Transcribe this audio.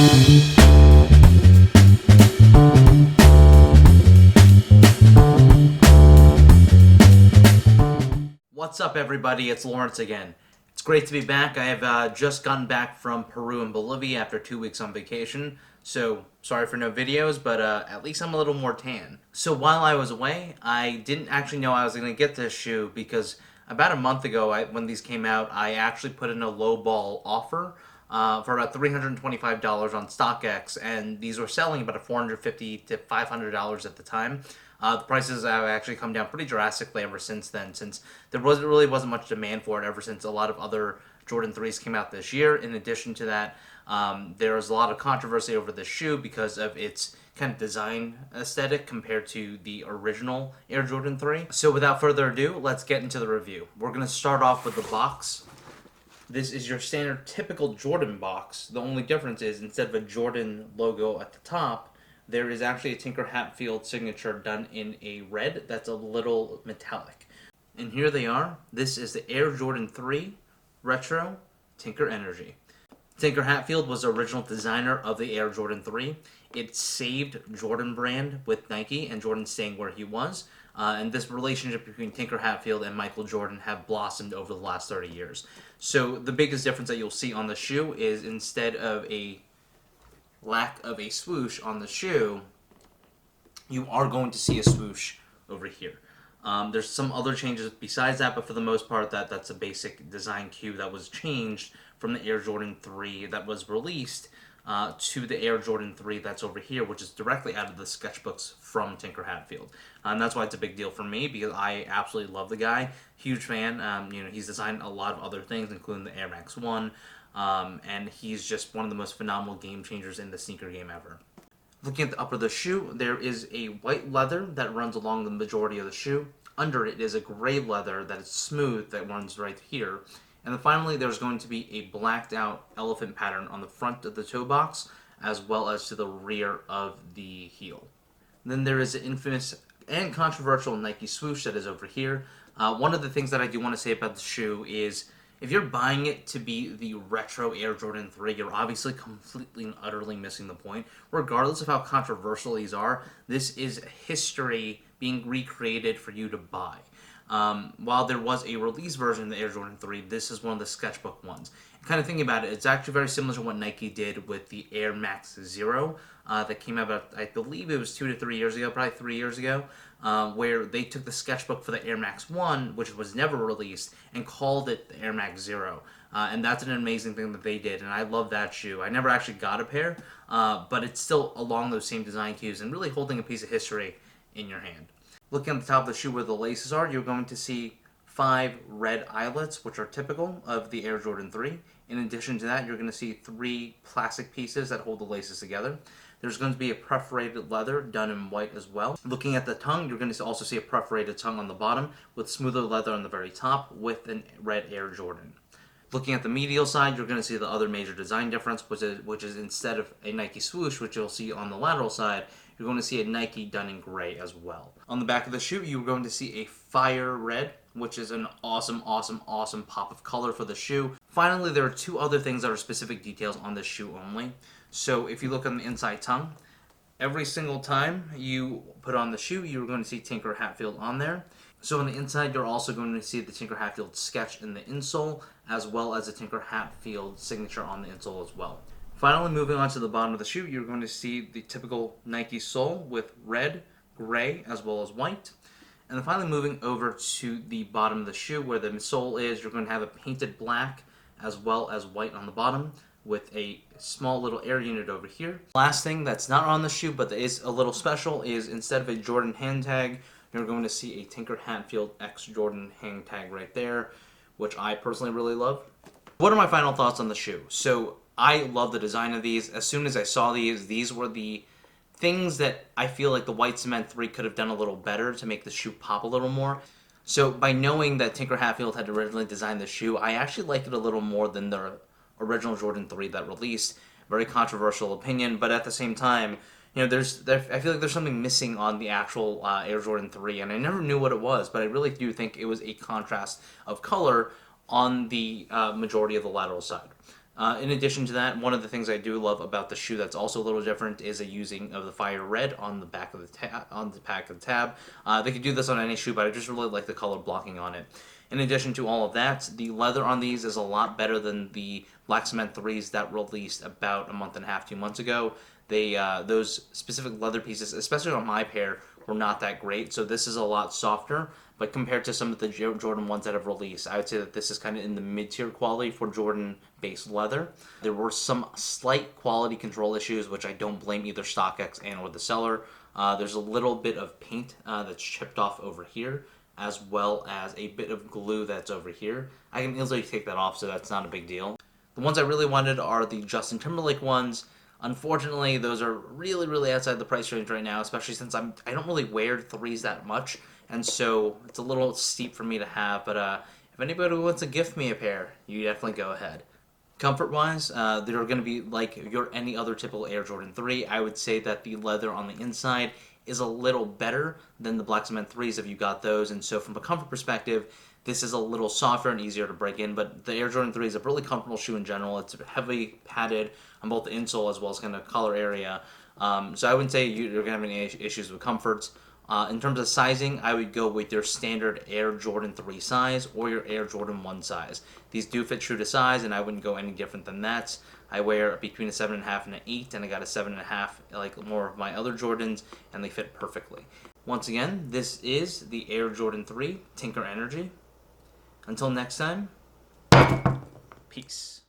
What's up, everybody? It's Lawrence again. It's great to be back. I have just gotten back from Peru and Bolivia after 2 weeks on vacation, so sorry for no videos, but at least I'm a little more tan. So while I was away, I didn't actually know I was going to get this shoe because about a month ago, when these came out, I actually put in a lowball offer for about $325 on StockX, and these were selling about $450 to $500 at the time. The prices have actually come down pretty drastically ever since then, since there really wasn't much demand for it ever since a lot of other Jordan 3s came out this year. In addition to that, there was a lot of controversy over the shoe because of its kind of design aesthetic compared to the original Air Jordan 3. So without further ado, let's get into the review. We're going to start off with the box. This is your standard typical Jordan box. The only difference is instead of a Jordan logo at the top, there is actually a Tinker Hatfield signature done in a red that's a little metallic. And here they are. This is the Air Jordan 3 Retro Tinker Energy. Tinker Hatfield was the original designer of the Air Jordan 3. It saved Jordan brand with Nike and Jordan staying where he was. And this relationship between Tinker Hatfield and Michael Jordan have blossomed over the last 30 years. So the biggest difference that you'll see on the shoe is instead of a lack of a swoosh on the shoe, you are going to see a swoosh over here. There's some other changes besides that, but for the most part, that's a basic design cue that was changed from the Air Jordan 3 that was released to the Air Jordan 3 that's over here, which is directly out of the sketchbooks from Tinker Hatfield. And that's why it's a big deal for me, because I absolutely love the guy. Huge fan. He's designed a lot of other things, including the Air Max 1. And he's just one of the most phenomenal game changers in the sneaker game ever. Looking at the upper of the shoe, there is a white leather that runs along the majority of the shoe. Under it is a gray leather that is smooth that runs right here. And then finally, there's going to be a blacked out elephant pattern on the front of the toe box, as well as to the rear of the heel. Then there is an infamous and controversial Nike Swoosh that is over here. One of the things that I do want to say about the shoe is, if you're buying it to be the retro Air Jordan 3, you're obviously completely and utterly missing the point. Regardless of how controversial these are, this is history being recreated for you to buy. While there was a release version of the Air Jordan 3, this is one of the sketchbook ones. Kind of thinking about it, it's actually very similar to what Nike did with the Air Max Zero that came out about, I believe it was 2 to 3 years ago, probably 3 years ago, where they took the sketchbook for the Air Max 1, which was never released, and called it the Air Max Zero. And that's an amazing thing that they did, and I love that shoe. I never actually got a pair, but it's still along those same design cues and really holding a piece of history in your hand. Looking at the top of the shoe where the laces are, you're going to see 5 red eyelets, which are typical of the Air Jordan 3. In addition to that, you're going to see 3 plastic pieces that hold the laces together. There's going to be a perforated leather done in white as well. Looking at the tongue, you're going to also see a perforated tongue on the bottom with smoother leather on the very top with a red Air Jordan. Looking at the medial side, you're going to see the other major design difference, which is instead of a Nike Swoosh, which you'll see on the lateral side, you're going to see a Nike done in gray as well. On the back of the shoe, you're going to see a fire red, which is an awesome, awesome, awesome pop of color for the shoe. Finally, there are 2 other things that are specific details on this shoe only. So if you look on the inside tongue, every single time you put on the shoe, you're going to see Tinker Hatfield on there. So on the inside, you're also going to see the Tinker Hatfield sketch in the insole, as well as the Tinker Hatfield signature on the insole as well. Finally, moving on to the bottom of the shoe, you're going to see the typical Nike sole with red, gray, as well as white. And then finally moving over to the bottom of the shoe where the sole is, you're going to have a painted black as well as white on the bottom with a small little air unit over here. Last thing that's not on the shoe but that is a little special is instead of a Jordan hang tag, you're going to see a Tinker Hatfield X Jordan hang tag right there, which I personally really love. What are my final thoughts on the shoe? So I love the design of these. As soon as I saw these were the things that I feel like the White Cement 3 could have done a little better to make the shoe pop a little more. So by knowing that Tinker Hatfield had originally designed the shoe, I actually like it a little more than the original Jordan 3 that released. Very controversial opinion, but at the same time, I feel like there's something missing on the actual Air Jordan 3, and I never knew what it was, but I really do think it was a contrast of color on the majority of the lateral side. In addition to that, one of the things I do love about the shoe that's also a little different is the using of the fire red on the back of the back of the tab. They could do this on any shoe, but I just really like the color blocking on it. In addition to all of that, the leather on these is a lot better than the Black Cement 3s that released about a month and a half, 2 months ago. Those specific leather pieces, especially on my pair, were not that great. So this is a lot softer, but compared to some of the Jordan ones that have released, I would say that this is kind of in the mid-tier quality for Jordan-based leather. There were some slight quality control issues, which I don't blame either StockX and or the seller. There's a little bit of paint that's chipped off over here, as well as a bit of glue that's over here. I can easily take that off, so that's not a big deal. The ones I really wanted are the Justin Timberlake ones. Unfortunately, those are really, really outside the price range right now, especially since I don't really wear 3s that much, and so it's a little steep for me to have, but if anybody wants to gift me a pair, you definitely go ahead. Comfort-wise, they're going to be like your any other typical Air Jordan 3. I would say that the leather on the inside is a little better than the Black Cement 3s if you got those, and so from a comfort perspective, this is a little softer and easier to break in, but the Air Jordan 3 is a really comfortable shoe in general. It's heavily padded on both the insole as well as kind of collar area. So I wouldn't say you're going to have any issues with comforts. In terms of sizing, I would go with your standard Air Jordan 3 size or your Air Jordan 1 size. These do fit true to size, and I wouldn't go any different than that. I wear between a 7.5 and an 8, and I got a 7.5 like more of my other Jordans, and they fit perfectly. Once again, this is the Air Jordan 3 Tinker Energy. Until next time, peace.